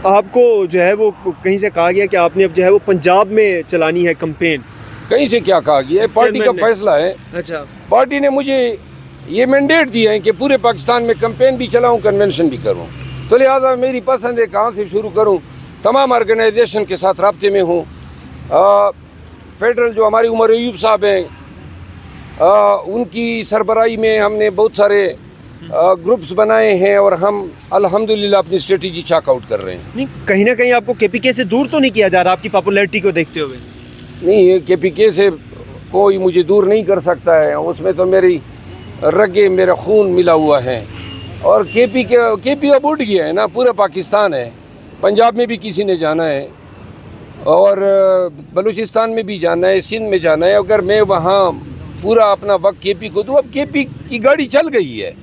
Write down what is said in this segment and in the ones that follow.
आपको जो है वो कहीं से कहा गया कि आपने अब जो है वो पंजाब में चलानी है कैंपेन? कहीं से क्या कहा गया है, पार्टी का फैसला है। अच्छा, पार्टी ने मुझे ये मैंडेट दिया है कि पूरे पाकिस्तान में कैंपेन भी चलाऊं, कन्वेंशन भी करूं, तो लिहाजा मेरी पसंद है कहाँ से शुरू करूं। तमाम ऑर्गेनाइजेशन के साथ राब्ते में हूँ। फेडरल जो हमारी उमर अयूब साहब हैं, उनकी सरबराही में हमने बहुत सारे ग्रुप्स बनाए हैं और हम अल्हम्दुलिल्लाह अपनी स्ट्रेटजी चाक आउट कर रहे हैं। नहीं कहीं ना कहीं आपको केपीके से दूर तो नहीं किया जा रहा आपकी पॉपुलैरिटी को देखते हुए? नहीं, ये केपीके से कोई मुझे दूर नहीं कर सकता है, उसमें तो मेरी रगे मेरा खून मिला हुआ है। और केपी अब उठ गया है ना, पूरा पाकिस्तान है। पंजाब में भी किसी ने जाना है और बलूचिस्तान में भी जाना है, सिंध में जाना है। अगर मैं वहाँ पूरा अपना वक्त केपी को दूँ, अब केपी की गाड़ी चल गई है,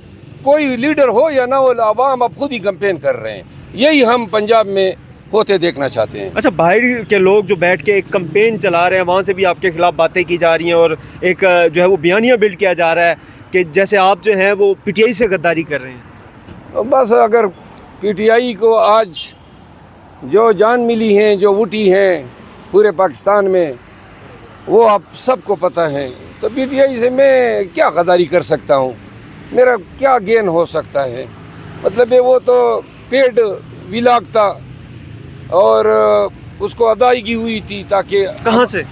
कोई लीडर हो या ना हो, आवाम अब खुद ही कैंपेन कर रहे हैं। यही हम पंजाब में होते देखना चाहते हैं। अच्छा, बाहर के लोग जो बैठ के एक कैंपेन चला रहे हैं, वहाँ से भी आपके खिलाफ बातें की जा रही हैं और एक जो है वो बयानिया बिल्ड किया जा रहा है कि जैसे आप जो हैं वो पीटीआई से गद्दारी कर रहे हैं। बस अगर पीटीआई को आज जो जान मिली हैं, जो उठी हैं पूरे पाकिस्तान में, वो आप सबको पता है, तो पीटीआई से मैं क्या गद्दारी कर सकता हूँ, मेरा क्या गेन हो सकता है। मतलब है वो तो पेड विलाग था और उसको अदायगी हुई थी, ताकि कहाँ से?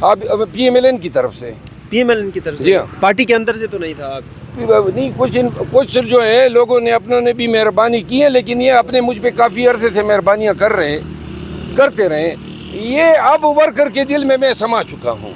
अब पीएमएलएन की तरफ से। पीएमएलएन की तरफ से? जी हाँ। पार्टी के अंदर से तो नहीं था? नहीं, कुछ जो है लोगों ने अपनों ने भी मेहरबानी की है, लेकिन ये अपने मुझ पे काफ़ी अरसे से मेहरबानियाँ करते रहे। ये अब वर्कर के दिल में मैं समा चुका हूँ।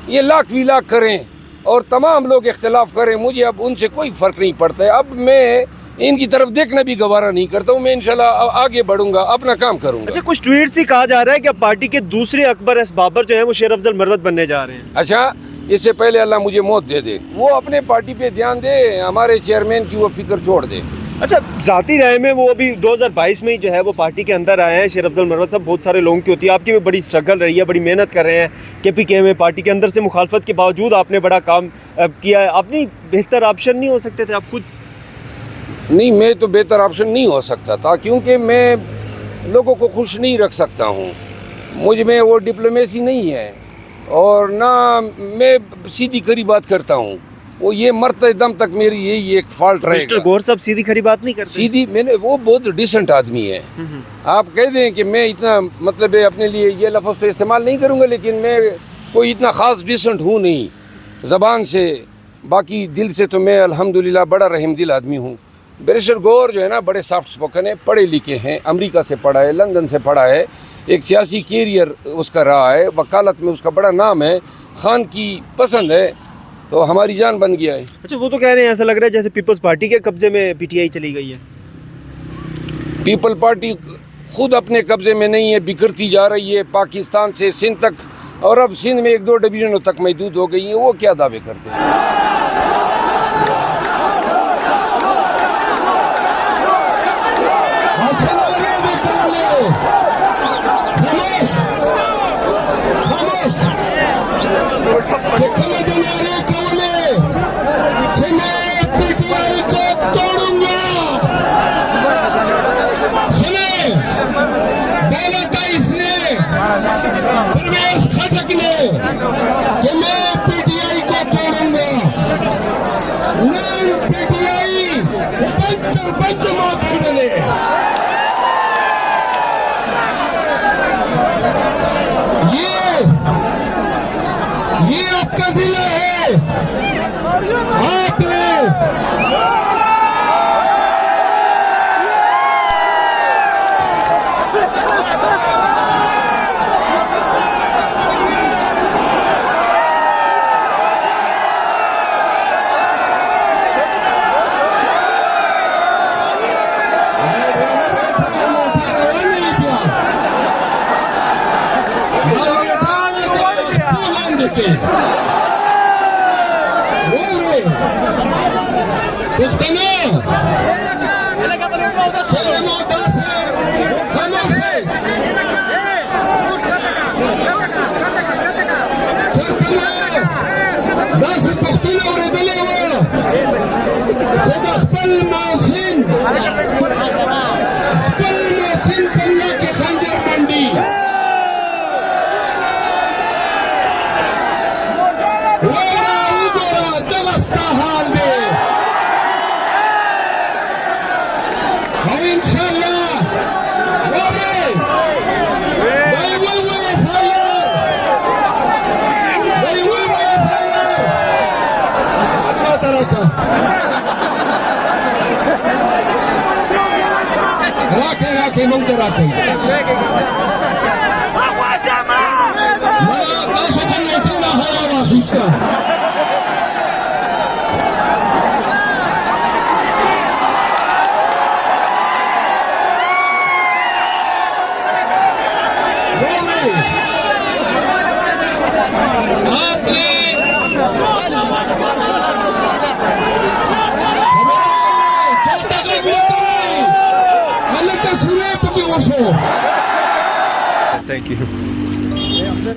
ये लाख विलाख करें और तमाम लोग इख्तिलाफ करें, मुझे अब उनसे कोई फ़र्क नहीं पड़ता है। अब मैं इनकी तरफ देखना भी गवारा नहीं करता हूँ। मैं इंशाल्लाह आगे बढ़ूंगा, अपना काम करूंगा। अच्छा, कुछ ट्वीट से कहा जा रहा है कि अब पार्टी के दूसरे अकबर एस बाबर जो है वो शेर अफजल मरवत बनने जा रहे हैं। अच्छा, इससे पहले अल्लाह मुझे मौत दे दे, वो अपने पार्टी पे ध्यान दे, हमारे चेयरमैन की वो फिक्र छोड़ दे। अच्छा, ज़ाती राय में वो अभी 2022 में ही जो है वो पार्टी के अंदर आए हैं शेर अफजल मरवत साहब। बहुत सारे लोगों की होती है, आपकी भी बड़ी स्ट्रगल रही है, बड़ी मेहनत कर रहे हैं केपीके में। पार्टी के अंदर से मुखालफत के बावजूद आपने बड़ा काम किया है। अपनी बेहतर ऑप्शन नहीं हो सकते थे आप खुद? नहीं, मैं तो बेहतर ऑप्शन नहीं हो सकता था, क्योंकि मैं लोगों को खुश नहीं रख सकता हूँ। मुझ में वो डिप्लोमेसी नहीं है और ना मैं सीधी खरी बात करता हूँ। वो ये मरते दम तक मेरी यही एक फॉल्ट रहेगा। मिस्टर गौर साहब सीधी खरी बात नहीं करते? सीधी मैंने, वो बहुत डिसेंट आदमी है। आप कह दें कि मैं इतना मतलब है अपने लिए ये लफ्ज़ तो इस्तेमाल नहीं करूँगा, लेकिन मैं कोई इतना ख़ास डिसेंट हूँ नहीं ज़बान से, बाकी दिल से तो मैं अल्हम्दुलिल्लाह बड़ा रहम दिल आदमी हूँ। बैरिस्टर गौर जो है ना, बड़े सॉफ्ट स्पोकन है, पढ़े लिखे हैं, अमेरिका से पढ़ा है, लंदन से पढ़ा है, एक सियासी कैरियर उसका रहा है, वकालत में उसका बड़ा नाम है, खान की पसंद है, तो हमारी जान बन गया है। अच्छा, वो तो कह रहे हैं ऐसा लग रहा है जैसे पीपल्स पार्टी के कब्जे में पीटीआई चली गई है। पीपल पार्टी खुद अपने कब्जे में नहीं है, बिखरती जा रही है पाकिस्तान से सिंध तक, और अब सिंध में 1-2 डिवीजनों तक महदूद हो गई है। वो क्या दावे करते हैं? ये आपका जिला है, आपने उसका नाम केबल राखी मला कसं नेत्रीला हवा सुस्त Thank you.